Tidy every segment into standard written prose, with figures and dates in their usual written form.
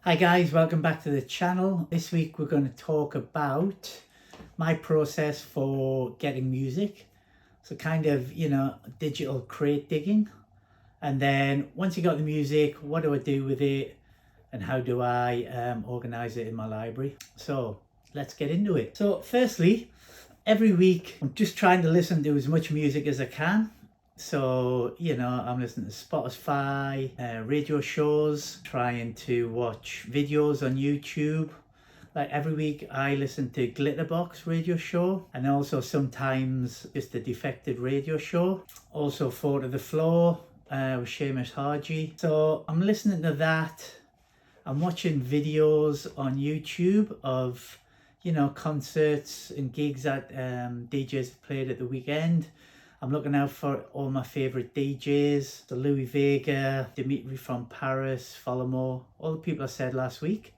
Hi guys, welcome back to the channel. This week we're going to talk about my process for getting music. So kind of, digital crate digging. And then once you got the music, what do I do with it? And how do I organize it in my library? So let's get into it. So firstly, every week I'm just trying to listen to as much music as I can. So, I'm listening to Spotify, radio shows, trying to watch videos on YouTube. Like every week I listen to Glitterbox radio show, and also sometimes just a defected radio show. Also Four to the Floor with Seamus Haji. So I'm listening to that. I'm watching videos on YouTube of, concerts and gigs that DJs have played at the weekend. I'm looking out for all my favourite DJs, the Louis Vega, Dimitri from Paris, Follow, all the people I said last week.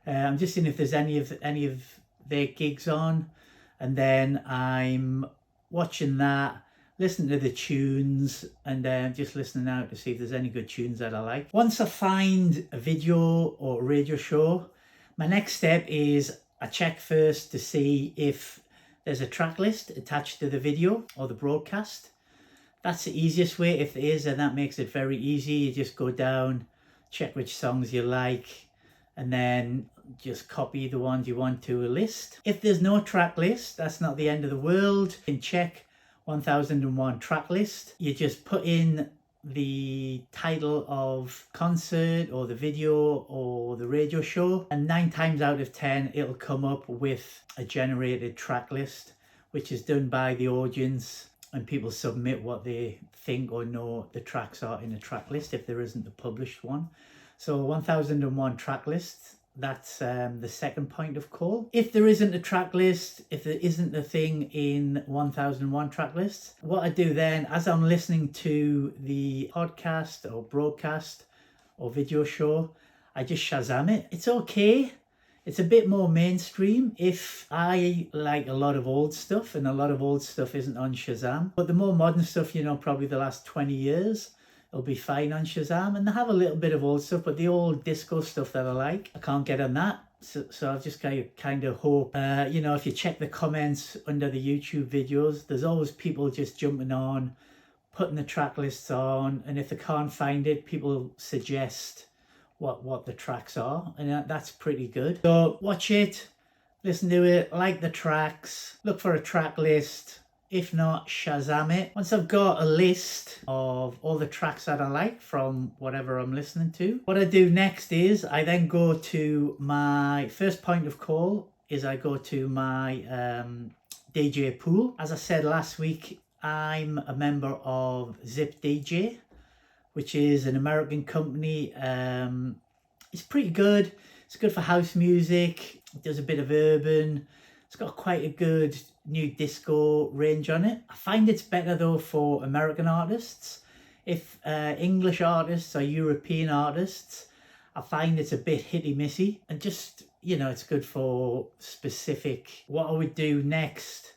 I'm just seeing if there's any of their gigs on, and then I'm watching that, listening to the tunes, and then just listening out to see if there's any good tunes that I like. Once I find a video or a radio show, my next step is I check first to see if there's a track list attached to the video or the broadcast. That's the easiest way. If there is, and that makes it very easy. You just go down, check which songs you like, and then just copy the ones you want to a list. If there's no track list, that's not the end of the world. You can check 1001 track list. You just put in the title of concert or the video or the radio show, and 9 times out of 10 it'll come up with a generated track list, which is done by the audience, and people submit what they think or know the tracks are in a track list if there isn't a published one. So 1001 track list, that's the second point of call. If there isn't a track list, if there isn't a thing in 1001 track lists, what I do then, as I'm listening to the podcast or broadcast or video show, I just Shazam it. It's okay. It's a bit more mainstream if I like a lot of old stuff, and a lot of old stuff isn't on Shazam. But the more modern stuff, probably the last 20 years, it'll be fine on Shazam. And they have a little bit of old stuff, but the old disco stuff that I like, I can't get on that. So I've just kind of hope, if you check the comments under the YouTube videos, there's always people just jumping on, putting the track lists on. And if they can't find it, people suggest what the tracks are. And that's pretty good. So watch it, listen to it, like the tracks, look for a track list. If not, Shazam it. Once I've got a list of all the tracks that I like from whatever I'm listening to, what I do next is I then go to my first point of call, is I go to my DJ pool. As I said last week, I'm a member of Zip DJ, which is an American company. It's pretty good. It's good for house music. It does a bit of urban. It's got quite a good new disco range on it. I find it's better though for American artists. If English artists or European artists, I find it's a bit hitty-missy, and just, it's good for specific. What I would do next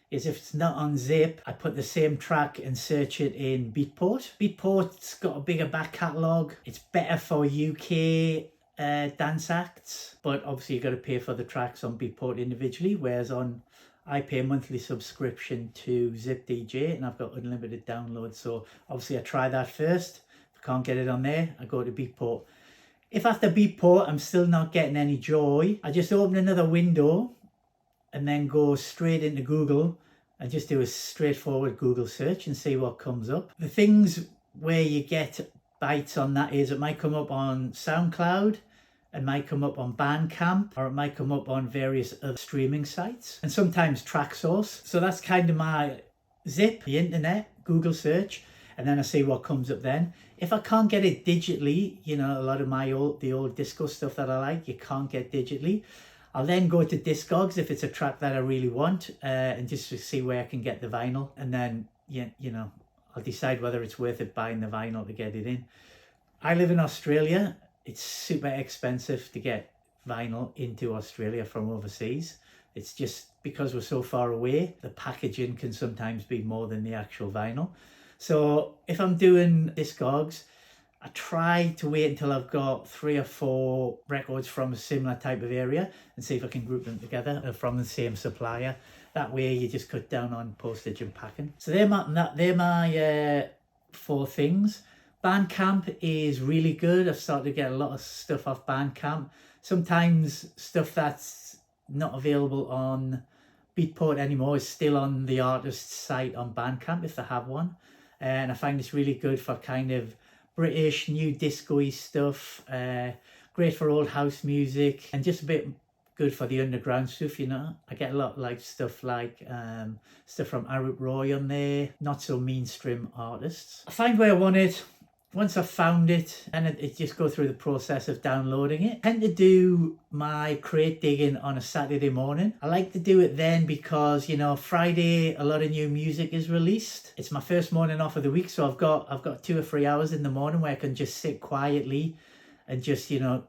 is, if it's not on Zip, I put the same track and search it in Beatport. Beatport's got a bigger back catalogue. It's better for UK dance acts, but obviously you got to pay for the tracks on Beatport individually, whereas I pay a monthly subscription to Zip DJ, and I've got unlimited downloads. So obviously I try that first. If I can't get it on there, I go to Beatport. If after Beatport I'm still not getting any joy, I just open another window and then go straight into Google and just do a straightforward Google search and see what comes up. The things where you get bites on that is, it might come up on SoundCloud, it might come up on Bandcamp, or it might come up on various other streaming sites, and sometimes TrackSource. So that's kind of my Zip, the internet, Google search, and then I see what comes up then. If I can't get it digitally, a lot of the old disco stuff that I like, you can't get digitally, I'll then go to Discogs if it's a track that I really want, and just to see where I can get the vinyl, and then I'll decide whether it's worth it buying the vinyl to get it in. I live in Australia. It's super expensive to get vinyl into Australia from overseas. It's just because we're so far away, the packaging can sometimes be more than the actual vinyl. So if I'm doing Discogs, I try to wait until I've got 3 or 4 records from a similar type of area and see if I can group them together from the same supplier. That way you just cut down on postage and packing. So they're my 4 things. Bandcamp is really good. I've started to get a lot of stuff off Bandcamp. Sometimes stuff that's not available on Beatport anymore is still on the artist's site on Bandcamp if they have one. And I find it's really good for kind of British new disco-y stuff, great for old house music, and just a bit good for the underground stuff, you know. I get a lot like stuff from Arut Roy on there, not so mainstream artists. I find where I want it. Once I've found it, and it just go through the process of downloading it. I tend to do my crate digging on a Saturday morning. I like to do it then because, you know, Friday a lot of new music is released. It's my first morning off of the week, so I've got 2 or 3 hours in the morning where I can just sit quietly and just, you know,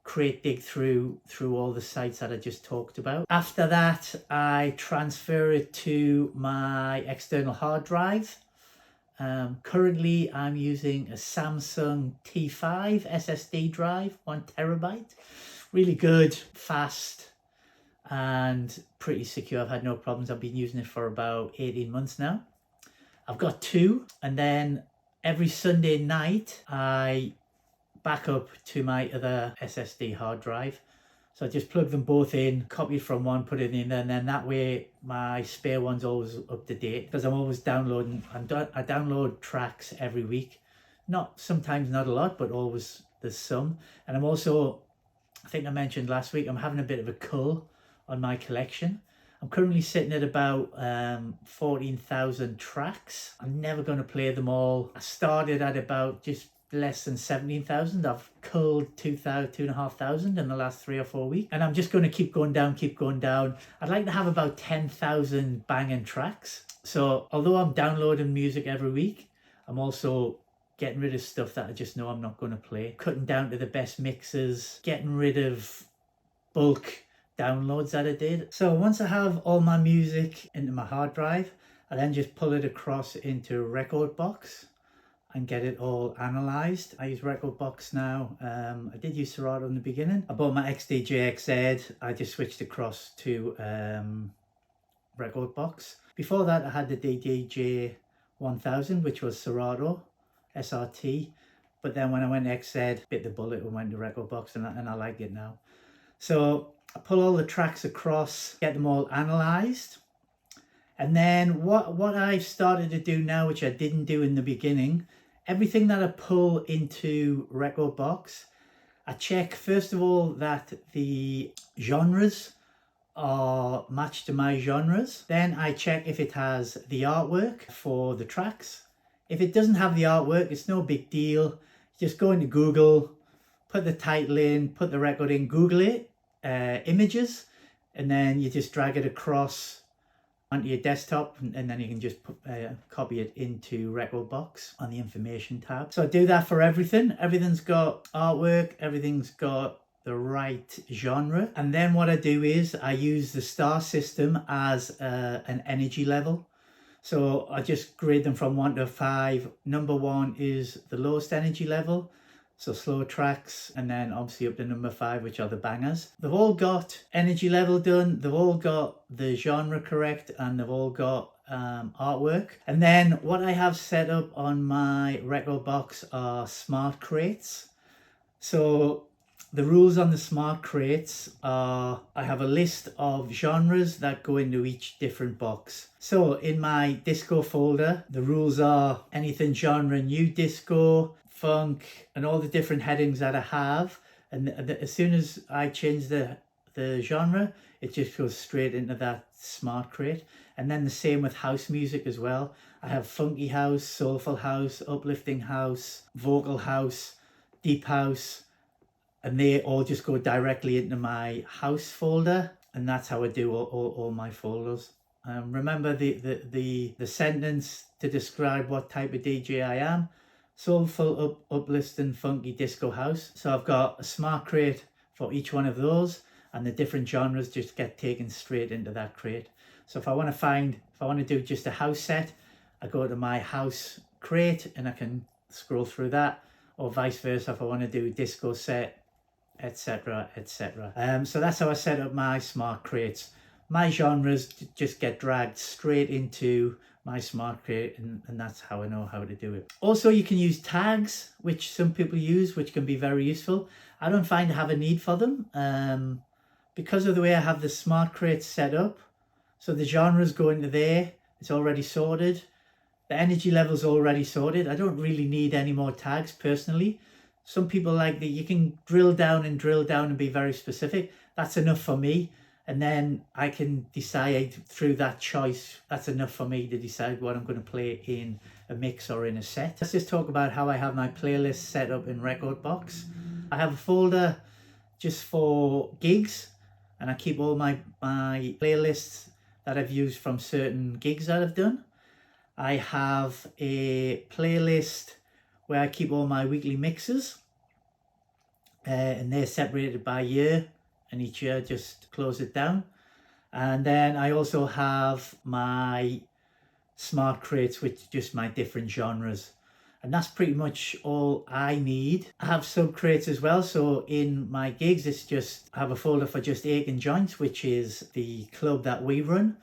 crate dig through all the sites that I just talked about. After that, I transfer it to my external hard drive. Currently I'm using a Samsung T5 SSD drive, 1 terabyte. Really good, fast, and pretty secure. I've had no problems. I've been using it for about 18 months now. I've got 2, and then every Sunday night I back up to my other SSD hard drive. So I just plug them both in, copy from one, put it in there, and then that way my spare one's always up to date because I'm always downloading. I download tracks every week. Sometimes not a lot, but always there's some. And I'm also, I think I mentioned last week, I'm having a bit of a cull on my collection. I'm currently sitting at about 14,000 tracks. I'm never going to play them all. I started at about just less than 17,000. I've culled 2,500 in the last 3 or 4 weeks, and I'm just going to keep going down. I'd like to have about 10,000 banging tracks. So although I'm downloading music every week, I'm also getting rid of stuff that I just know I'm not going to play, cutting down to the best mixes, getting rid of bulk downloads that I did. So once I have all my music into my hard drive, I then just pull it across into Rekordbox and get it all analysed. I use Rekordbox now. I did use Serato in the beginning. I bought my XDJ XZ. I just switched across to Rekordbox. Before that, I had the DDJ 1000, which was Serato SRT. But then when I went XZ, bit the bullet and went to Rekordbox, and I like it now. So I pull all the tracks across, get them all analysed. And then what I've started to do now, which I didn't do in the beginning, everything that I pull into Rekordbox, I check first of all that the genres are matched to my genres. Then I check if it has the artwork for the tracks. If it doesn't have the artwork, it's no big deal. Just go into Google, put the title in, put the record in, Google it, images, and then you just drag it across onto your desktop, and then you can just copy it into Rekordbox on the information tab. So I do that for everything. Everything's got artwork, everything's got the right genre. And then what I do is I use the star system as an energy level. So I just grade them from 1 to 5. Number 1 is the lowest energy level, so slow tracks, and then obviously up to number 5, which are the bangers. They've all got energy level done, they've all got the genre correct, and they've all got artwork. And then what I have set up on my Rekordbox are smart crates. So the rules on the smart crates are, I have a list of genres that go into each different box. So in my disco folder, the rules are anything genre, new disco, funk, and all the different headings that I have. And as soon as I change the genre, it just goes straight into that smart crate. And then the same with house music as well. I have funky house, soulful house, uplifting house, vocal house, deep house, and they all just go directly into my house folder. And that's how I do all my folders. Remember the sentence to describe what type of DJ I am: soulful, uplifting, funky, disco house. So I've got a smart crate for each one of those, and the different genres just get taken straight into that crate. So if I want to do just a house set, I go to my house crate and I can scroll through that. or vice versa if I want to do a disco set, etc, etc. So that's how I set up my smart crates. My genres just get dragged straight into my smart crate, and that's how I know how to do it. Also, you can use tags, which some people use, which can be very useful. I don't find I have a need for them because of the way I have the smart crate set up. So the genres go into there, it's already sorted. The energy level's already sorted. I don't really need any more tags personally. Some people like that you can drill down and be very specific. That's enough for me. And then I can decide through that choice, that's enough for me to decide what I'm going to play in a mix or in a set. Let's just talk about how I have my playlist set up in Rekordbox. I have a folder just for gigs, and I keep all my playlists that I've used from certain gigs that I've done. I have a playlist where I keep all my weekly mixes, and they're separated by year, and each year just close it down. And then I also have my smart crates, which are just my different genres, and that's pretty much all I need. I have sub crates as well, so in my gigs it's just, I have a folder for just aching joints, which is the club that we run.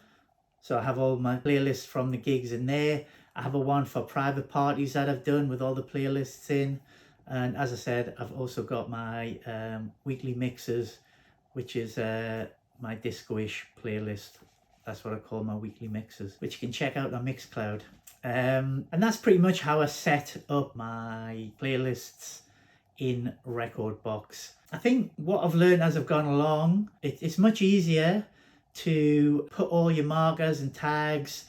So I have all my playlists from the gigs in there. I have a one for private parties that I've done with all the playlists in. And as I said, I've also got my weekly mixes, which is my disco-ish playlist. That's what I call my weekly mixes, which you can check out on Mixcloud. And that's pretty much how I set up my playlists in Rekordbox. I think what I've learned as I've gone along, it's much easier to put all your markers and tags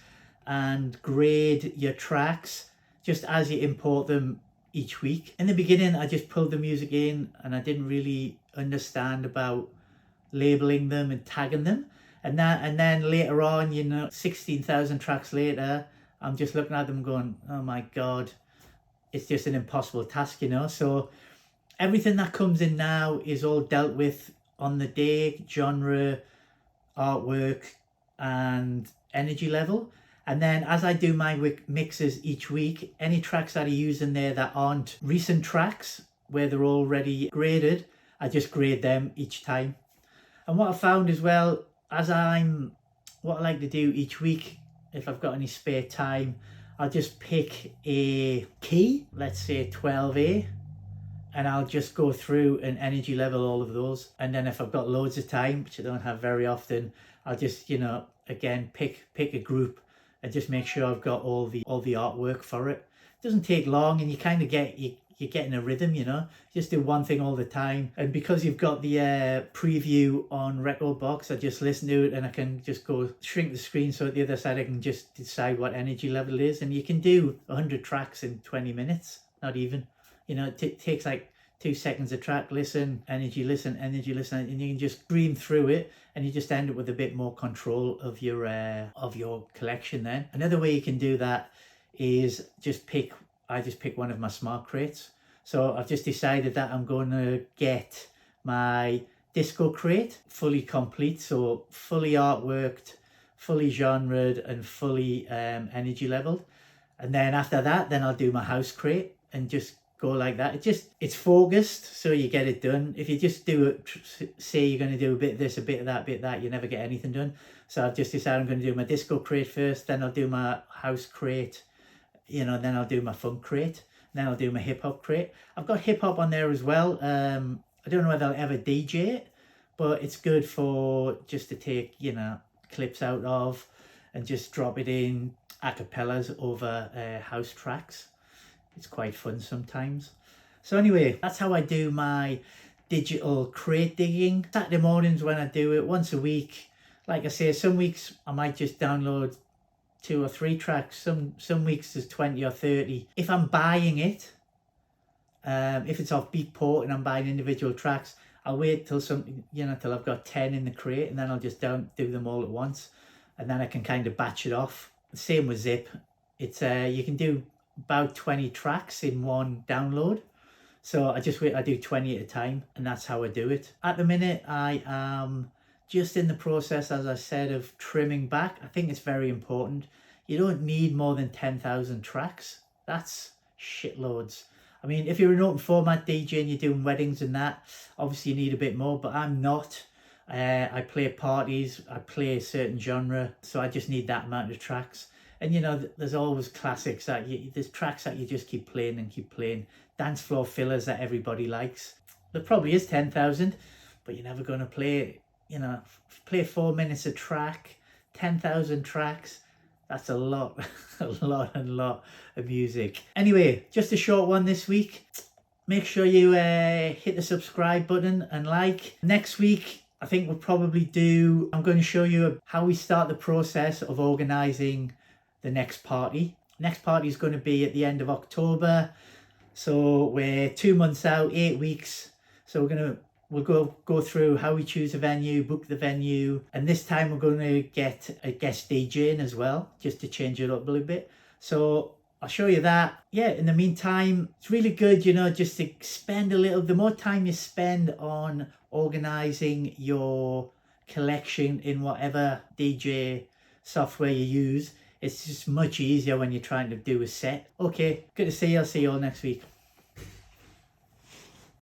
and grade your tracks just as you import them each week. In the beginning, I just pulled the music in and I didn't really understand about labeling them and tagging them. And then later on, 16,000 tracks later, I'm just looking at them going, oh my God, it's just an impossible task, So everything that comes in now is all dealt with on the day, genre, artwork and energy level. And then as I do my mixes each week, any tracks that I use in there that aren't recent tracks where they're already graded, I just grade them each time. And what I found as well, what I like to do each week, if I've got any spare time, I'll just pick a key, let's say 12A, and I'll just go through and energy level all of those. And then if I've got loads of time, which I don't have very often, I'll just, again, pick a group and just make sure I've got all the artwork for it. It doesn't take long, and you kind of you're getting a rhythm, Just do one thing all the time. And because you've got the preview on Rekordbox, I just listen to it and I can just go shrink the screen so at the other side I can just decide what energy level it is. And you can do 100 tracks in 20 minutes, not even. It takes like 2 seconds a track, listen, energy, listen, and you can just scream through it, and you just end up with a bit more control of your collection then. Another way you can do that is I just pick one of my smart crates. So I've just decided that I'm going to get my disco crate fully complete, so fully artworked, fully genred, and fully energy leveled. And then after that, then I'll do my house crate and just go like that. It's focused, so you get it done. If you just do it, say you're going to do a bit of this, a bit of that, you never get anything done. So I've just decided I'm going to do my disco crate first, then I'll do my house crate, then I'll do my funk crate, then I'll do my hip hop crate. I've got hip hop on there as well. I don't know whether I'll ever DJ it, but it's good for just to take, clips out of and just drop it in a cappellas over house tracks. It's quite fun sometimes. So anyway, that's how I do my digital crate digging. Saturday mornings when I do it, once a week. Like I say, some weeks I might just download 2 or 3 tracks. Some weeks there's 20 or 30. If I'm buying it, if it's off Beatport and I'm buying individual tracks, I'll wait till till I've got 10 in the crate, and then I'll just do them all at once, and then I can kind of batch it off. Same with Zip. It's you can do about 20 tracks in one download, so I do 20 at a time, and that's how I do it. At the minute I am just in the process, as I said, of trimming back. I think it's very important. You don't need more than 10,000 tracks. That's shitloads. I mean, if you're an open format DJ and you're doing weddings and that, obviously you need a bit more, but I'm not. I play parties, I play a certain genre, so I just need that amount of tracks. And you know, there's always classics that there's tracks that you just keep playing and keep playing. Dance floor fillers that everybody likes. There probably is 10,000, but you're never going to play, you know, play 4 minutes a track, 10,000 tracks. That's a lot, a lot of music. Anyway, just a short one this week. Make sure you hit the subscribe button and like. Next week, I think we'll probably I'm going to show you how we start the process of organising the next party. Next party is going to be at the end of October. So we're 2 months out, 8 weeks. So we'll go through how we choose a venue, book the venue. And this time we're going to get a guest DJ in as well, just to change it up a little bit. So I'll show you that. Yeah, in the meantime, it's really good, you know, just to spend the more time you spend on organising your collection in whatever DJ software you use, it's just much easier when you're trying to do a set. Okay, good to see you. I'll see you all next week.